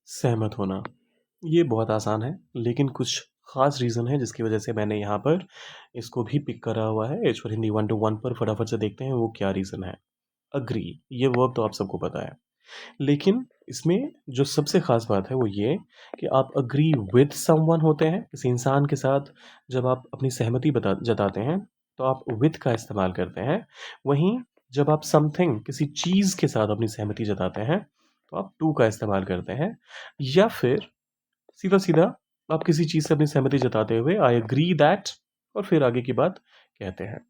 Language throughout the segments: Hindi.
सहमत होना। ये बहुत आसान है, लेकिन कुछ ख़ास रीज़न है जिसकी वजह से मैंने यहाँ पर इसको भी पिक करा हुआ है एज पर हिंदी 1 टू 1 पर। फटाफट से देखते हैं वो क्या रीज़न है। एग्री, ये वर्ब तो आप सबको पता है, लेकिन इसमें जो सबसे ख़ास बात है वो ये कि आप एग्री विद समवन होते हैं। किसी इंसान के साथ जब आप अपनी सहमति जताते हैं तो आप विद का इस्तेमाल करते हैं। वहीं जब आप समथिंग किसी चीज़ के साथ अपनी सहमति जताते हैं तो आप टू का इस्तेमाल करते हैं। या फिर सीधा-सीधा आप किसी चीज़ से अपनी सहमति जताते हुए आई एग्री दैट और फिर आगे की बात कहते हैं।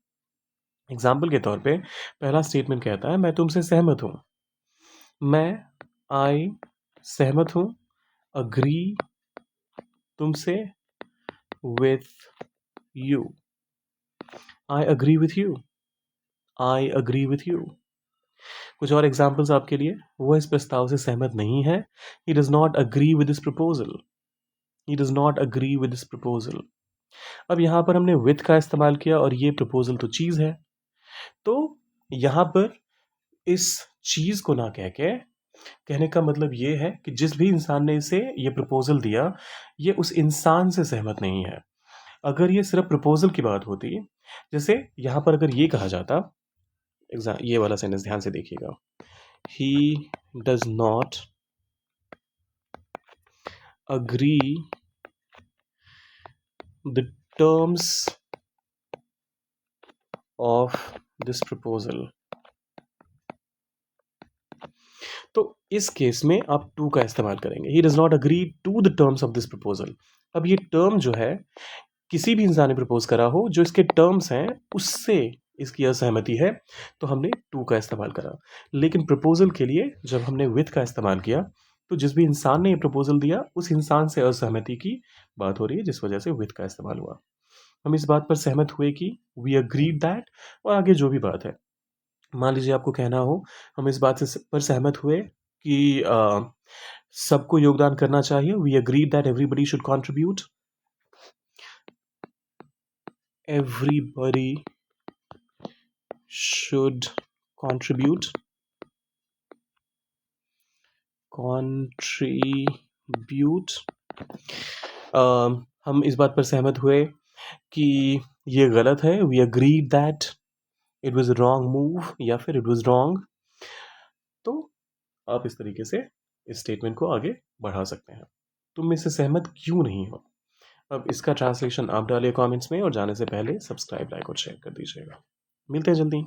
एग्ज़ाम्पल के तौर पे पहला स्टेटमेंट कहता है मैं तुमसे सहमत हूँ। मैं आई सहमत हूँ, एग्री तुमसे, with you. I agree with you, I agree with you. कुछ और एग्ज़ाम्पल्स आपके लिए। वो इस प्रस्ताव से सहमत नहीं है। He does not agree with this proposal. He does not agree with this proposal. अब यहाँ पर हमने विथ का इस्तेमाल किया और ये प्रपोज़ल तो चीज़ है। तो यहाँ पर इस चीज़ को ना कह के कहने का मतलब ये है कि जिस भी इंसान ने इसे ये प्रपोज़ल दिया, ये उस इंसान से सहमत नहीं है। अगर ये सिर्फ़ प्रपोज़ल की बात होती, जैसे यहाँ पर अगर ये कहा जाता, ये वाला सेंटेंस ध्यान से देखिएगा। He does not agree the terms of this proposal. तो इस केस में आप टू का इस्तेमाल करेंगे। He does not agree to the terms of this proposal. अब ये टर्म जो है किसी भी इंसान ने प्रपोज़ करा हो, जो इसके टर्म्स हैं उससे इसकी असहमति है, तो हमने टू का इस्तेमाल करा। लेकिन प्रपोज़ल के लिए जब हमने विथ का इस्तेमाल किया, तो जिस भी इंसान ने ये प्रपोज़ल दिया उस इंसान से असहमति की बात हो रही है, जिस वजह से विथ का इस्तेमाल हुआ। हम इस बात पर सहमत हुए कि वी एग्रीड दैट, और आगे जो भी बात है। मान लीजिए आपको कहना हो हम इस बात से पर सहमत हुए कि सबको योगदान करना चाहिए। We agreed that everybody should contribute. Everybody should contribute हम इस बात पर सहमत हुए कि ये गलत है। We agreed that it was a wrong move या फिर it was wrong। तो आप इस तरीके से इस स्टेटमेंट को आगे बढ़ा सकते हैं। तुम इससे सहमत क्यों नहीं हो? अब इसका ट्रांसलेशन आप डालिए कमेंट्स में, और जाने से पहले सब्सक्राइब, लाइक और शेयर कर दीजिएगा। मिलते हैं जल्दी।